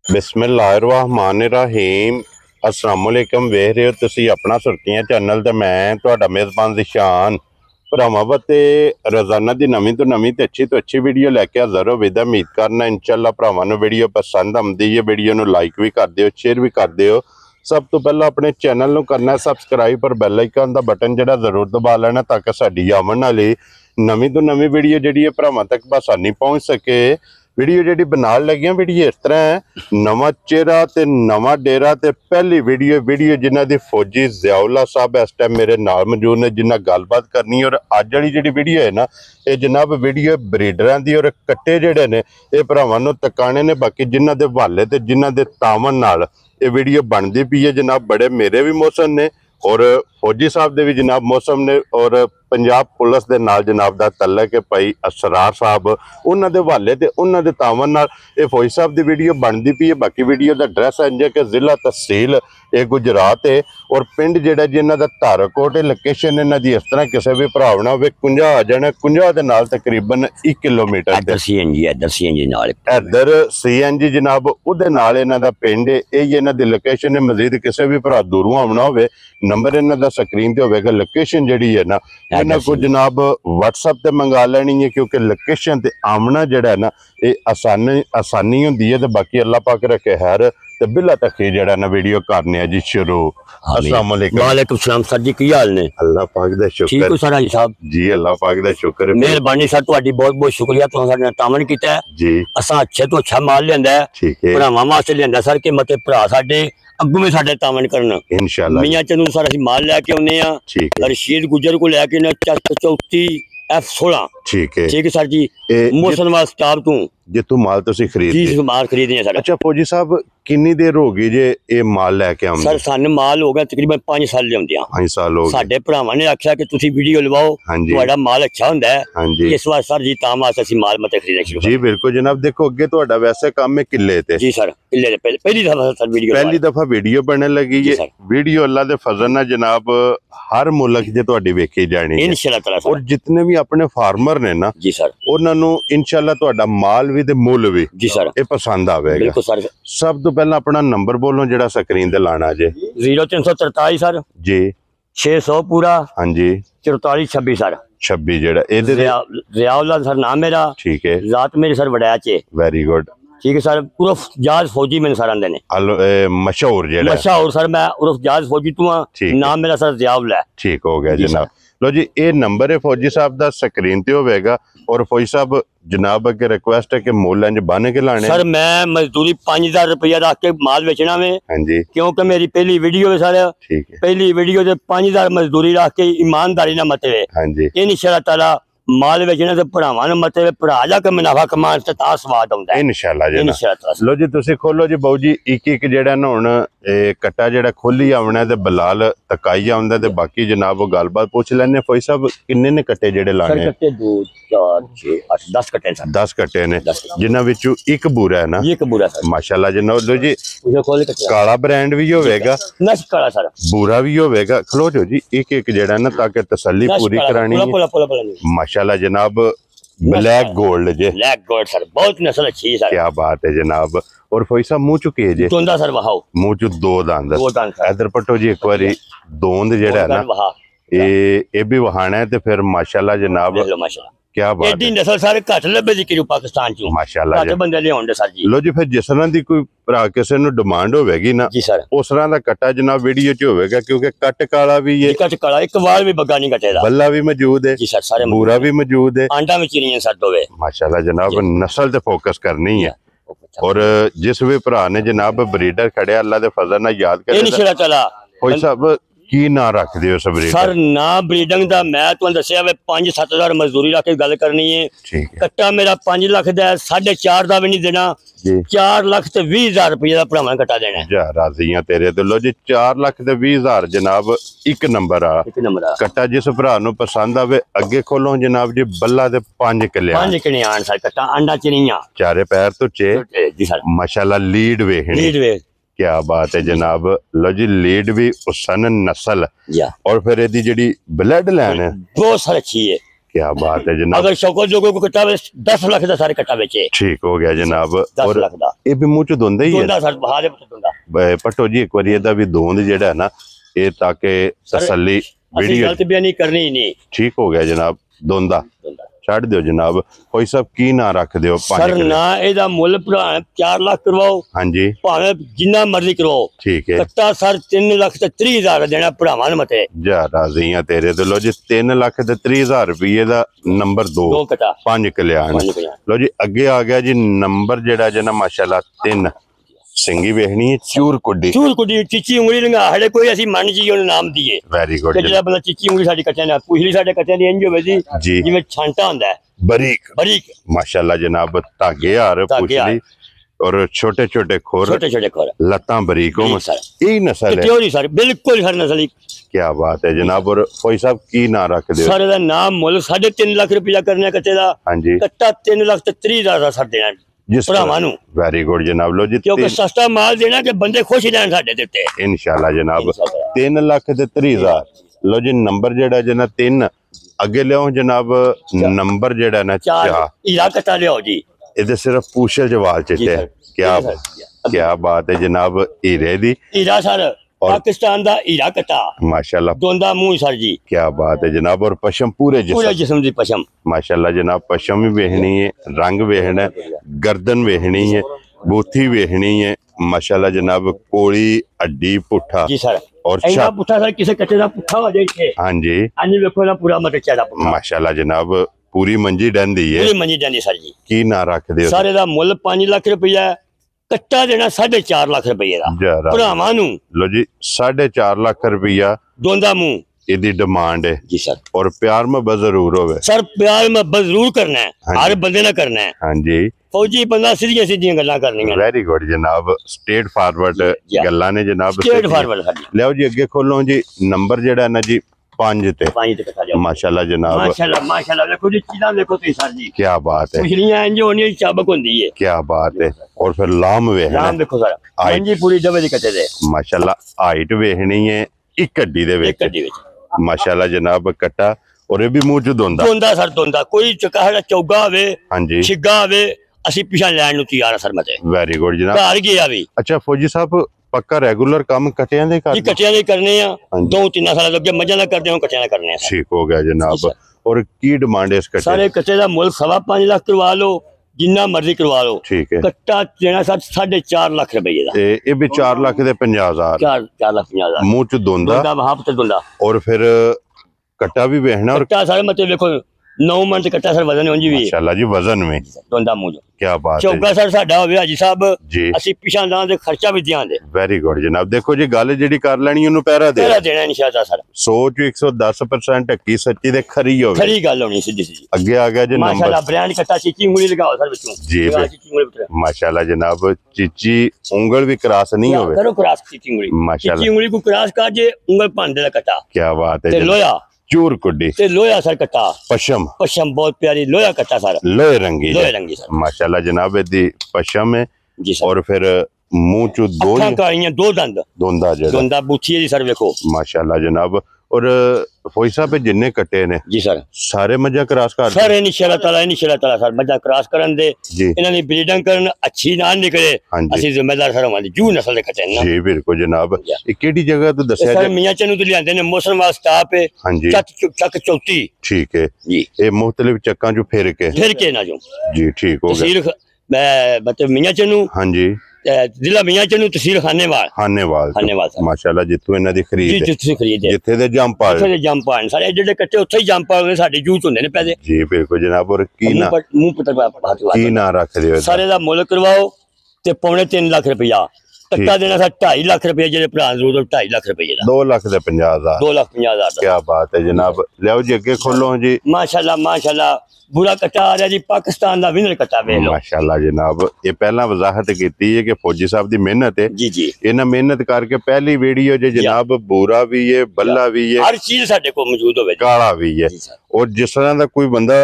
बिस्मिल्लाहिर्रहमानिर्रहीम अस्सलामुअलैकुम वेख रहे हो तुसी अपना सुर्खियां चैनल ते मैं तुहाडा मेज़बान ज़िशान भरावां वास्ते रोज़ाना की नवीं तो अच्छी वीडियो लैके हाज़र हो विदा उम्मीद करना इंशाअल्लाह भरावां नूं वीडियो पसंद आउंदी है वीडियो नूं लाइक भी कर दिओ शेयर भी कर दिओ। सब तो पहला अपने चैनल नूं करना सबसक्राइब और बैल आइकन का बटन जिहड़ा जरूर दबा लेना ताकि साडी आवन वाली नवीं तो नवीं वीडियो जिहड़ी है भरावां तक बसानी पहुँच सके। वीडियो जी बना लगी वीडियो इस तरह है नवा चेहरा ते नवा डेरा ते पहली वीडियो जिन्हां दी फौजी ज़ियाउल्लाह साहब इस टाइम मेरे नाल मौजूद ने जिन्हां गलबात करनी और अज वाली जी वीडियो है ना ये जनाब वीडियो ब्रीडरां दी और कट्टे जिहड़े ने ये भरावां नूं तकाने ने बाकी जिन्हां दे हवाले ते जिन्हां दे तावन नाल ये वीडियो बनती पई है जनाब बड़े मेरे भी मौसम ने और फौजी साहब दे भी जनाब मौसम ने और पंजाब पुलिस दे नाल जनाब दा तल्लक है भाई असरार साहब उन्हां दे हवाले ते उन्हां दे तावन नाल ये फौजी साहब दी वीडियो बनती पई है। बाकी वीडियो दा एड्रैस है जे कि जिला तहसील ये गुजरात है और पिंड जिहड़ा जी इन्हां दा धारकोट है। लोकेशन इन्हां दी इस तरह किसी भी भरावना होवे कुंजा आ जाना कुंजा दे नाल तकरीबन 1 किलोमीटर इधर CNG जनाब उहदे नाल इन्हां दा पिंड है यही इन्हां दी लोकेशन है। मजीद किसी भी भरा दूरों आउणा होवे नंबर इन्हां दा स्क्रीन ते होवेगा। लोकेशन जिहड़ी है ना इन्हां को जनाब WhatsApp ते मंगा लेनी है क्योंकि लोकेशन ते आमना जिहड़ा है ना ये आसानी होंदी है। तो बाकी अल्लाह पाक रखे खैर ते बिला तक जिहड़ा ना वीडियो करने है जी शुरू। अस्सलाम वालेकुम। वालेकुम सलाम सर जी की हाल ने? अल्लाह पाक दा शुक्र। ठीक हो सर जी साहब? जी अल्लाह पाक दा शुक्र है। मेहरबानी सर तुहाडी बहुत बहुत शुक्रिया तुहां साडे नाल तामन कीता है जी। असां अच्छे तो अच्छा माल लियांदा है ठीक है भरावां वास्ते लियांदा सर कि मते भरा साडे अग्गू में साडे तामन करन इंशाअल्लाह। मियां चनू सर असीं माल लैके आउने आ ठीक है रशीद गुजर को लैके ना 34 F16 ठीक है सर जी मोशन वाल स्टाफ तू जितों माल तुसी खरीद जी माल खरीदने सर। अच्छा फौजी साहब किन्नी देर हो गई जे ये माल लैके आउंदे? सर सन माल हो गया तकरीबन 5 साल लियांदे 5 साल हो गए। साडे भरावां ने आख्या कि तुसी वीडियो लवाओ तुहाडा माल अच्छा हुंदा है इस वार सर जी तां वास्ते असीं माल मते खरीदना शुरू जी बिल्कुल जनाब। देखो अगे तुहाडा वैसे काम है किले ते जी सर किले ते पहली दफा वीडियो बनने लगी है वीडियो अल्लाह दे फजल नाल जनाब हर मुल्क जे तुहाडी वेखी जानी है इंशाअल्लाह और जितने भी अपने फार्मर ने ना जी सर उन्हां नूं इंशाअल्लाह तुहाडा माल भी ते मुल भी जी सर ये पसंद आवेगा बिल्कुल सर। सब तो पहला अपना नंबर बोलो जेड़ा स्क्रीन ते लाना जे 0343 सर जी 600 पूरा हाँ जी 4426 सर 26 जेड़ा एदे ज़ियाउल्लाह सर नाम मेरा ठीक है जात मेरी सर वड़ैच है वेरी गुड ठीक है सर उर्फ जाज फौजी मैंने सर आंदे ने मशहूर जेड़ा मशहूर सर मैं उर्फ जाज फौजी तू नाम मेरा सर ज़ियाउल्लाह है ठीक हो गया जनाब। लो जी ये नंबर है फौजी साहब दा स्क्रीन ते होवेगा और फौजी साहब जनाब अगे रिक्वेस्ट है कि मोल इंज बन के लाने सर मैं मजदूरी 5000 रुपया रख के माल बेचना में हाँ जी क्योंकि मेरी पहली वीडियो है सर ठीक है पहली वीडियो से 5000 मजदूरी रख के ईमानदारी ना मते हाँ जी इंशाअल्लाह ताला माल बेचने से भरावां ने मते भरा जाके मुनाफा कमान से ता स्वाद आउंदा है इंशाअल्लाह। लो जी तुसी खोलो जी बाऊ जी एक जेड़ा ना हुण कट्टा जेड़ा खोली आवना ते बलाल तकाई आउंदा ते बाकी जनाब वो गलबात पूछ लैने फौजी साहब किन्ने ने कट्टे जेड़े लाने सर? कट्टे 2 4 6 8 10 कट्टे सर 10 कट्टे ने जिन्हां विचों एक बूरा है ना एक बूरा सर माशाल्लाह जनाब। लो जी काला ब्रांड भी होवेगा ना काला सर बूरा भी होवेगा खलो जो जी एक जेड़ा ना ताकि तसल्ली पूरी करानी है माशाल्लाह जनाब। ब्लैक गोल्ड जे ब्लैक गोल्ड सर बहुत नस्ल अच्छी है सर क्या बात है जनाब। और फौजी साहब मुंह चुके जे दोंदा सर वहाओ मुंह चु दो दांद इधर पटो जी एक बारी दोंद जेड़ा है ना ये भी वहाना है ते फिर माशाल्लाह जनाब माशाल्लाह क्या बात एडी नस्ल सारे घट लबे दी कि पाकिस्तान चो माशाल्लाह घट बंदे लियाउंदे सर जी। लो जी फिर जिस तरह दी कोई भरा किसी नु डिमांड होवेगी ना जी सर उस तरह दा कट्टा जनाब वीडियो च होवेगा क्योंकि कट काला भी है कट काला एक वाल भी बग्गा नहीं कटे दा बल्ला भी मौजूद है जी सर सारे बूरा भी मौजूद है आंडा में चिड़ियां सर दोवे माशाल्लाह जनाब नस्ल ते फोकस करनी है और जिस भी भरा ने जनाब ब्रीडर खड़े अल्लाह दे फजल नाल याद करे इंशाअल्लाह ताला फौजी साहब की ना रख दियो सब ब्रीडर सर ना ब्रीडिंग दा मैं तुहानू दस्सिया वे 5-7 मजदूरी रख के गल करनी है ठीक है कट्टा मेरा 5 लाख दा 4.5 दा भी नहीं देना 4 लाख ते 20,000 रुपये दा भरावां कट्टा देना है जा राजियां तेरे ते। लो जी 4 लाख ते 20,000 जनाब एक नंबर आ कट्टा जिस भरा नु पसंद आवे अगे खोलो जनाब जी बल्ला दे 5 किले आन सर कट्टा अंडा चिड़ियां चारे पैर तो चे जी सर माशाल्लाह लीड वे क्या बात है जनाब। लो जी लीड भी उसन नस्ल और फिर एदी जेडी ब्लड लाइन है बहुत सारी अच्छी है क्या बात है जनाब। अगर शौकत जोगो को कट्टा 10 लाख का सारे कट्टा बेचे। ठीक हो गया जनाब। 10 लाख दा ये भी मुंह च दोंदा ही है सर, बहा दे दोंदा। पट्टो जी एक बार ਇਹਦਾ ਵੀ दोंद ਜਿਹੜਾ है ना ये ताकि तसल्ली वीडियो गलत बयानी करनी ही नहीं। ठीक हो गया जनाब। दोंदा ਛੱਡ ਦਿਓ ਜਨਾਬ। ਕੋਈ ਸਭ ਕੀ ਨਾ ਰੱਖ ਦਿਓ सर ना ਇਹਦਾ ਮੁੱਲ ਭਰਾ 4 ਲੱਖ ਕਰਵਾਓ, ਹਾਂਜੀ ਭਾਵੇਂ ਜਿੰਨਾ ਮਰਜ਼ੀ ਕਰਵਾਓ। ਠੀਕ ਹੈ। ਕੱਟਾ ਸਰ 3 ਲੱਖ ਤੇ 30,000 ਦੇਣਾ ਭਰਾਵਾਂ ਨੂੰ ਮਤੇ। ਜਾ ਰਾਜ਼ੀ ਆ ਤੇਰੇ ਤੇ। ਲੋ ਜੀ 3 ਲੱਖ ਤੇ 30,000 ਰੁਪਏ ਦਾ ਨੰਬਰ 2 ਕੱਟਾ 5 ਕਲਿਆਣ। ਲੋ ਜੀ ਅੱਗੇ ਆ ਗਿਆ ਜੀ ਨੰਬਰ ਜਿਹੜਾ ਜਨਾ ਮਾਸ਼ਾਅੱਲਾ 3 ਸਿੰਗੀ ਵੇਖਣੀ ਹੈ ਚੂਰ ਕੁੱਡੀ ਚੀਚੀ ਉਂਗਲੀ ਲੰਗਾ ਹੜੇ ਕੋਈ ਅਸੀਂ ਮੰਨ ਜੀ ਉਹਨੂੰ ਨਾਮ ਦੀਏ। Very good. ਜਿਹੜਾ ਬੰਦਾ ਚੀਚੀ ਉਂਗਲੀ ਸਾਡੀ ਕੱਟਿਆਂ ਨਾਲ ਪੁਛਲੀ ਸਾਡੇ ਕੱਟਿਆਂ ਦੀ ਇੰਜ ਹੋਵੇ ਜੀ ਜਿਵੇਂ ਛਾਂਟਾ ਹੁੰਦਾ ਹੈ ਬਰੀਕ ਮਾਸ਼ਾਅੱਲਾ ਜਨਾਬ। ਧਾਗੇ ਹਾਰ ਪੁਛਲੀ और छोटे छोटे खोर लत्ता बरीक हो यही नस्ल है सर, बिल्कुल हर नस्ल। क्या बात है जनाब। और कोई साहब की ना रख दे सर दा नाम मुल 3.5 लाख रुपया करने कट्टे दा। हां जी कट्टा 3 लाख ते 30,000 सर देना जिस भरावां नु। वेरी गुड जनाब। लो जी क्योंकि सस्ता माल देना कि बंदे खुश रहन साडे ते इंशाल्लाह जनाब। 3 लाख ते 30,000। लो जी नंबर जेड़ा जना 3 अगे लियो जनाब। नंबर जेड़ा ना 4 हीरा कट्टा लियो जी। इधर सिर्फ पूछे जवाल चिट्टे। क्या बात है जनाब। हीरे दी हीरा सर पाकिस्तान दा हीरा कट्टा माशाल्लाह। दोंदा मुंह सर जी। क्या बात है जनाब। और पशम पूरे जिस्म दी पशम माशाल्लाह जनाब। पशम भी वेखनी है, रंग वेखना है, गर्दन वेखनी है, बूथी वेखनी है माशाल्लाह जनाब। कोड़ी हड्डी पुट्ठा जी सर। और पुट्ठा सर किसे कट्टे दा पुट्ठा हो जाए। हां जी हां जी देखो ना पूरा मत चेहरा पुट्ठा माशाल्लाह जनाब। पूरी मंजी डंदी है। पूरी मंजी डंदी सर जी। की ना रख दे सारे दा मुल 5 लाख रुपया, कट्टा देना 4.5 लाख रुपये दा भरावां नु। लो जी 4.5 लाख रुपया दोंदा मुंह इदी डिमांड है जी सर। और प्यार मोहब्बत जरूर होवे सर। प्यार मोहब्बत जरूर करना है, हर बंदे ने करना है। हां जी फौजी बंदा सीधी सीधी गल्लां करनियां। वेरी गुड जनाब। स्ट्रेट फॉरवर्ड गल्लां ने जनाब। Straight forward. लियो जी अगे खोलो जी नंबर जेड़ा ना जी 5 ते माशाल्लाह जनाब। माशाल्लाह देखो जी चीज़ां देखो तुम सर जी। क्या बात है। पिछलियां इंज होनी चाबक होंदी है। क्या बात है। और फिर लाम वेखना लाम देखो सर मंजी पूरी डबे दी कटे दे माशाल्लाह। हाइट वेखनी है एक हड्डी दे विच माशाल्लाह जनाब। कट्टा और ये भी मुंह च दोंदा सर। दोंदा कोई चकाड़ा चौगा होवे हां जी छिगा होवे ਅਸੀਂ ਪਿਛਾ ਲੈਣ ਨੂੰ ਤਿਆਰ ਆ ਸਰ ਮਤੇ। ਵੈਰੀ ਗੁੱਡ ਜਨਾਬ। ਘਰ ਗਿਆ ਵੀ। ਅੱਛਾ ਫੌਜੀ ਸਾਹਿਬ ਪੱਕਾ ਰੈਗੂਲਰ ਕੰਮ ਕਟਿਆਂ ਦੇ ਜੀ ਕਟਿਆਂ ਦੇ ਕਰਨੇ ਆ। 2-3 ਸਾਲ ਲੱਗੇ ਮੱਝਾਂ ਦਾ ਕਰਦੇ ਹਾਂ ਕਟਿਆਂ ਦਾ ਕਰਨੇ ਆ। ਠੀਕ ਹੋ ਗਿਆ ਜਨਾਬ। और की डिमांड है इस कट्टे सारे कट्टे का मुल 5.25 लाख करवा लो, जिन्ना मर्जी करवा लो। ठीक है। कट्टा देना सर 4.5 लाख रुपये का। ये भी 4 लाख दे 50,000। 4 लाख 50,000 मुंह च दोंदा वहां पे दोंदा। और फिर कट्टा भी वेखना। और कट्टा सारे मतलब देखो 9 मन से कट्टा सर वजन होंजी भी माशाल्लाह जी वजन में दोंदा मुंह। क्या बात है। चौका सर साडा होवे हाजी साहब जी ਅਸੀਂ ਪਿਛਾਂ ਦਾਂ ਦੇ ਖਰਚਾ ਵੀ ਦਿਆਂਦੇ। वेरी गुड जनाब। देखो जी गल ਜਿਹੜੀ ਕਰ ਲੈਣੀ ਉਹਨੂੰ ਪਹਿਰਾ ਦੇਣਾ ਇਨਸ਼ਾਅੱਲਾ ਸਰ। ਸੋਚ 110% ਹੱਕੀ ਸੱਚੀ ਤੇ ਖਰੀ ਹੋਵੇ। ਖਰੀ ਗੱਲ ਹੋਣੀ ਸਿੱਧੀ ਸਿੱਧੀ। ਅੱਗੇ ਆ ਗਿਆ ਜੀ ਨੰਬਰ ਮਾਸ਼ਾਅੱਲਾ ਬ੍ਰਾਂਡ ਕਟਾ ਚੀਚੀ ਉਂਗਲੀ ਲਗਾਓ ਸਰ ਵਿੱਚੋਂ ਜੀ ਮਾਸ਼ਾਅੱਲਾ ਜਨਾਬ। ਚੀਚੀ ਉਂਗਲ ਵੀ ਕਰਾਸ ਨਹੀਂ ਹੋਵੇ। ਕਰੋ ਕਰਾਸ ਚੀਚੀ ਉਂਗਲੀ ਮਾਸ਼ਾਅੱਲਾ। ਚੀਚੀ ਉਂਗਲੀ को क्रॉस कर जे ਉਂਗਲ ਭਾਂਡੇ ਦਾ ਕਟਾ। क्या बात है। ਤੇ ਲੋਹਾ चूर कुड्डी ते लोया सर कट्टा पशम बहुत प्यारी लोया कट्टा सर लोहे रंगी सर माशाल्लाह जनाब। दी पशम है जी सर। और फिर मुंह चो दो दंद दोंदा बूथी है सर देखो माशाल्लाह जनाब। और फौजी साहब जिन्ने कट्टे ने जी सर सारे मज्जा क्रॉस कर सर इंशाअल्लाह ताला सर मज्जा क्रॉस करन दे इन्हां दी ब्रीडिंग करन अच्छी ना निकले ਅਸੀਂ ਜ਼ਿੰਮੇਦਾਰ ਸਰ ਹੋਵਾਂਗੇ ਜੂ ਨਸਲ ਦੇ ਕੱਟੇ ਨੇ ਜੀ ਬਿਲਕੁਲ ਜਨਾਬ। ਇਹ ਕਿਹੜੀ ਜਗ੍ਹਾ ਤੋਂ ਦੱਸਿਆ ਸਰ ਮੀਆਂ ਚੰਨੂ ਤੋਂ ਲਿਆਂਦੇ ਨੇ ਮੌਸਮ ਵਾਲਾ ਸਟਾਪ ਹੈ ਚੱਕ ਚੌਥੀ। ਠੀਕ ਹੈ ਜੀ। ਇਹ ਮੁxtਲਿਫ ਚੱਕਾਂ ਚੋਂ ਫਿਰ ਕੇ ਨਾ ਜੋ ਜੀ ਠੀਕ ਹੋ ਗਿਆ। ਤਹਿਸੀਲ ਮੈਂ ਮਤਲਬ ਮੀਆਂ ਚੰਨੂ ਹਾਂ ਜੀ ਜ਼ਿਲ੍ਹਾ ਮੀਆਂ ਚੰਨੂ ਤਹਿਸੀਲ ਖਾਨੇਵਾਲ ਮਾਸ਼ਾਅੱਲਾ। ਜਿੱਥੋਂ ਇਹਨਾਂ ਦੀ ਖਰੀਦ ਜਿੱਥੇ ਦੇ ਜੰਪਾਲ ਸਾਰੇ ਜਿਹੜੇ ਕੱਟੇ ਉੱਥੇ ਹੀ ਜੰਪਾਲ ਨੇ ਸਾਡੇ ਜੂਤ ਹੁੰਦੇ ਨੇ ਪੈਦੇ ਜੀ ਬਿਲਕੁਲ ਜਨਾਬ। ਔਰ ਕੀ ਨਾ ਮੂੰਹ ਪਤਾ ਕੀ ਨਾ ਰੱਖਦੇ ਹੋ ਸਾਰੇ ਦਾ ਮੁੱਲ ਕਰਵਾਓ ਤੇ 3.5 ਲੱਖ ਰੁਪਇਆ। कट्टा देना सर 2.5 लाख रुपये जो भरा जरूर 2.5 लाख रुपये 2 लाख 50,000 2,50,000। क्या बात है जनाब। लियाओ जी अगे खोलो जी माशाल्लाह बुरा कट्टा आ रहा जी पाकिस्तान का विनर कट्टा वे लो माशाल्लाह जनाब। ये पहला वजाहत की है कि फौजी साहब की मेहनत है जी इन्हें मेहनत करके पहली वीडियो जो जनाब बूरा भी है बल्ला भी है हर चीज साडे को मौजूद होवे काला भी है। और जिस तरह का कोई बंदा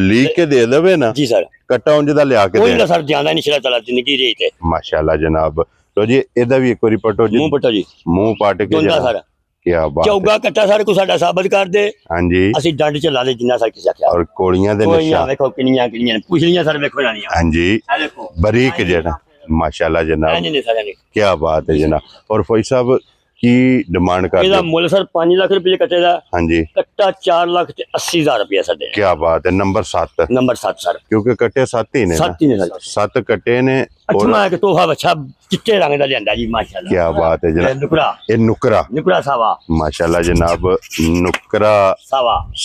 लीक के दे देवे ना जी सर कट्टा उंज दा लिया के कोई ना सर जाना नहीं चला चला जिंदगी रही थे माशाल्लाह जनाब। तो जी एदा भी एक बारी पटो जी मुंह पटो जी मुंह पाट के दोंदा सर ਕੀ ਬਾਤ ਚੌਗਾ ਕੱਟਾ ਸਰ ਕੋ ਸਾਡਾ ਸਾਬਤ ਕਰ ਦੇ ਹਾਂਜੀ ਅਸੀਂ ਡੰਡ ਚ ਲਾ ਦੇ ਜਿੰਨਾ ਸਰ ਕਿਸੇ ਆਖਿਆ ਔਰ ਕੋਲੀਆਂ ਦੇ ਨਿਸ਼ਾਨ ਵੇਖੋ ਕਿੰਨੀਆਂ ਕਿੰਨੀਆਂ ਪੁੱਛਲੀਆਂ ਸਰ ਵੇਖੋ ਜਾਣੀਆਂ ਹਾਂਜੀ ਇਹ ਦੇਖੋ ਬਰੀਕ ਜਿਹੜਾ ਮਾਸ਼ਾਅੱਲਾ ਜਨਾਬ ਨਹੀਂ ਨਹੀਂ ਸਰ ਨਹੀਂ ਕੀ ਬਾਤ ਹੈ ਜਨਾਬ ਔਰ ਫੌਜੀ ਸਾਹਿਬ ਕੀ ਡਿਮਾਂਡ ਕਰਦੇ ਇਹਦਾ ਮੁੱਲ ਸਰ 5 ਲੱਖ ਰੁਪਏ ਕੱਟੇ ਦਾ ਹਾਂਜੀ ਕੱਟਾ 4 ਲੱਖ ਤੇ 80,000 ਰੁਪਏ ਸਰ ਦੇ ਕੀ ਬਾਤ ਹੈ ਨੰਬਰ 7 ਨੰਬਰ 7 ਸਰ ਕਿਉਂਕਿ ਕੱਟੇ 7 ਹੀ ਨੇ 7 ਹੀ ਨੇ ਸਰ 7 ਕੱਟੇ ਨੇ ਔਰ ਅੱਠਵਾਂ ਇੱਕ ਤੋਹਫਾ ਬੱਚਾ ਚਿੱਟੇ ਰੰਗ ਦਾ ਲਿਆਂਦਾ ਜੀ ਮਾਸ਼ਾਅੱਲਾ ਕੀ ਬਾਤ ਹੈ ਜਨਾਬ ਨੁਕਰਾ ਇਹ ਨੁਕਰਾ ਸਾਵਾ ਮਾਸ਼ਾਅੱਲਾ ਜਨਾਬ ਨੁਕਰਾ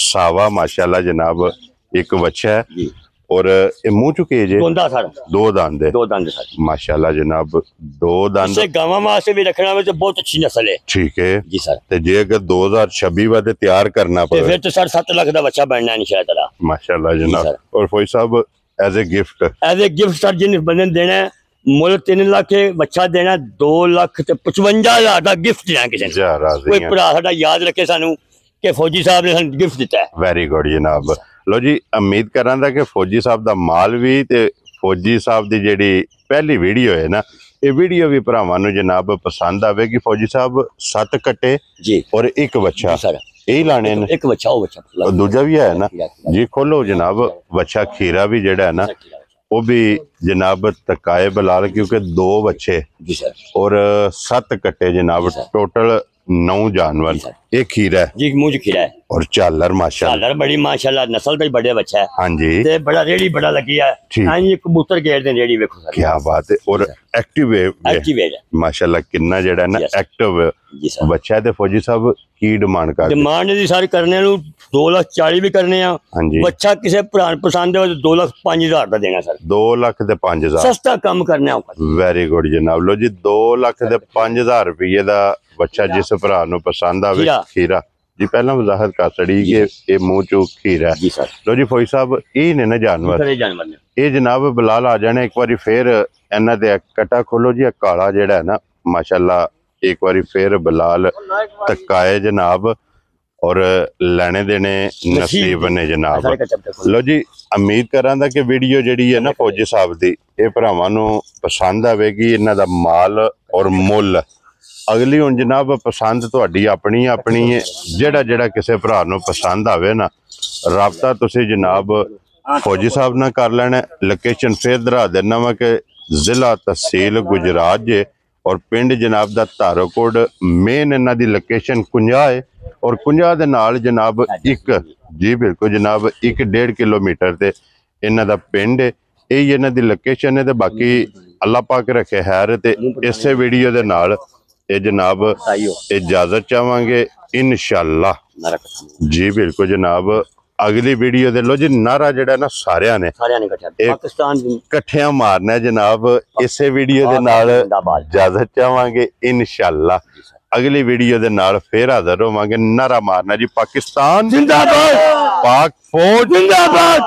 ਸਾਵਾ ਮਾਸ਼ਾਅੱਲਾ ਜਨਾਬ ਇੱਕ ਬੱਚਾ ਹੈ ਜੀ और ये मुंह चुके जे ਦੋਂਦਾ ਸਰ दो दांत है ਦੋ ਦੰਦ ਸਰ माशाल्लाह जनाब दो दांत ਇਸੇ ਗਾਵਾਂ ਵਾਸਤੇ ਵੀ ਰੱਖਣਾ ਵਿੱਚ ਬਹੁਤ ਅੱਛੀ ਨਸਲ ਹੈ ठीक है ਜੀ ਸਰ ते जे अगर 2026 वादे तैयार करना ਤੇ पड़े ਫਿਰ ਤੇ ਸਰ 7 ਲੱਖ ਦਾ ਬੱਚਾ ਬਣਨਾ ਇਨਸ਼ਾਅੱਲਾ माशाल्लाह जनाब सर। और फौजी साहब as a gift as a gift sir ਜਿਹਨੇ ਬੰਦੇ ਨੂੰ ਦੇਣਾ ਹੈ, ਮੁੱਲ 3 ਲੱਖ ਹੈ, ਬੱਚਾ ਦੇਣਾ 2 ਲੱਖ ਤੇ 55,000 ਦਾ ਗਿਫਟ ਦੇਣਾ ਕਿਸੇ ਨੂੰ जा राजी ਕੋਈ ਭਰਾ ਸਾਡਾ ਯਾਦ ਰੱਖੇ ਸਾਨੂੰ ਕਿ ਫੌਜੀ ਸਾਹਿਬ ਨੇ ਸਾਨੂੰ ਗਿਫਟ ਦਿੱਤਾ ਹੈ वेरी गुड जनाब लो जी उम्मीद करांदा कि फौजी साहब दा माल भी ते फौजी साहब दी जेड़ी पहली वीडियो है ना ये वीडियो भी भरावां नूं जनाब पसंद आवेगी फौजी साहब 7 कट्टे जी और एक बच्चा जी सर यही लाने ने एक बच्चा वो बच्चा और दूजा भी है ना जी खोलो जनाब बच्चा खीरा भी जेड़ा है ना वो भी जनाब तकाए बलाल क्योंकि 2 बच्चे जी सर और 7 कट्टे जनाब टोटल 9 जानवर एक खीरा है जी मुंह च खीरा है और झालर माशाल्लाह झालर बड़ी माशाल्लाह नस्ल का बड़े बच्चा है हाँ जी ते बड़ा रेड़ी बड़ा लगी है ठीक। हाँ जी कबूतर गेट दे रेड़ी देखो सर क्या बात है और एक्टिव एक्टिव है माशाल्लाह किन्ना जेड़ा है ना Yes. एक्टिव जी सर बच्चा है ते फौजी साहब की डिमांड कर डिमांड दी सारी करने नु 2,40,000 भी करने आ हाँ जी बच्चा किसे भरा पसंद है 2,05,000 ਦਾ ਦੇਣਾ ਸਰ 2 ਲੱਖ ਦੇ 5000 ਸਸਤਾ ਕੰਮ ਕਰਨਾ ਔਖਾ ਵੈਰੀ ਗੁੱਡ ਜਨਾਬ ਲੋ ਜੀ 2 ਲੱਖ ਦੇ 5000 ਰੁਪਏ ਦਾ ਬੱਚਾ ਜਿਸ ਭਰਾ ਨੂੰ ਪਸੰਦ ਆਵੇ ਖੀਰਾ। ਖੀਰਾ ਜੀ ਪਹਿਲਾਂ ਵਜ਼ਾਹਤ ਕਰ ਛੜੀ ਕਿ ਇਹ ਮੂੰਹ ਚੋਂ ਖੀਰਾ ਜੀ ਸਰ ਲੋ ਜੀ ਫੌਜੀ ਸਾਹਿਬ ਇਹ ਨੇ ਨਾ ਜਾਨਵਰ ਕਰੇ ਜਾਨਵਰ ਨੇ ਇਹ ਜਨਾਬ ਬਲਾਲ ਆ ਜਾਣੇ ਇੱਕ ਵਾਰੀ ਫੇਰ ਇਹਨਾਂ ਦੇ ਕਟਾ ਖੋਲੋ ਜੀ ਇਹ ਕਾਲਾ ਜਿਹੜਾ ਹੈ ਨਾ ਮਾਸ਼ਾਅੱਲਾ ਇੱਕ ਵਾਰੀ ਫੇਰ ਬਲਾਲ ਤਕਾਏ ਜਨਾਬ और ਲੈਣੇ ਦੇਣੇ ਨਸੀਬ ਨੇ ਜਨਾਬ ਸਾਰੇ ਕੱਚਾ ਖੋਲੋ ਲੋ ਜੀ ਉਮੀਦ ਕਰਾਂਦਾ ਕਿ ਵੀਡੀਓ ਜਿਹੜੀ ਹੈ ਨਾ ਫੌਜੀ ਸਾਹਿਬ ਦੀ ਇਹ ਭਰਾਵਾਂ ਨੂੰ ਪਸੰਦ ਆਵੇਗੀ ਇਹਨਾਂ ਦਾ ਮਾਲ ਔਰ ਮੁੱਲ ਅਗਲੀ ਹੁਣ ਜਨਾਬ ਪਸੰਦ ਤੁਹਾਡੀ ਆਪਣੀ ਆਪਣੀ ਹੈ ਜਿਹੜਾ ਜਿਹੜਾ ਕਿਸੇ ਭਰਾ ਨੂੰ ਪਸੰਦ ਆਵੇ ਨਾ ਰਾਬਤਾ ਤੁਸੀਂ ਜਨਾਬ ਫੌਜੀ ਸਾਹਿਬ ਨਾਲ ਕਰ ਲੈਣਾ ਲੋਕੇਸ਼ਨ ਫੇਰ ਦਰਾ ਦੇਣਾ ਵਾ ਕਿ ਜ਼ਿਲ੍ਹਾ ਤਹਿਸੀਲ ਗੁਜਰਾਤ ਜੇ ਔਰ ਪਿੰਡ ਜਨਾਬ ਦਾ ਧਾਰੋਕੋਟ ਮੇਨ ਇਹਨਾਂ ਦੀ ਲੋਕੇਸ਼ਨ ਕੁੰਜਾ ਹੈ और कुंजा दे नाल जनाब एक जी बिल्कुल जनाब 1.5 किलोमीटर ते इन्हां दा पिंड है यही इन्हां दी लोकेशन है ते बाकी अल्लाह पाक रखे खैर ते इसे वीडियो दे नाल ये जनाब इजाजत चाहांगे इंशाअल्लाह जी बिल्कुल जनाब अगली वीडियो दे लो जी नारा जेड़ा ना सारियां ने पाकिस्तान इकट्ठियां मारना जनाब इसे वीडियो दे नाल इजाजत चाहांगे इंशाअल्लाह अगली वीडियो दे नाल फिर हाजिर होवांगे नारा मारना जी पाकिस्तान जिंदाबाद पाक फौज जिंदाबाद।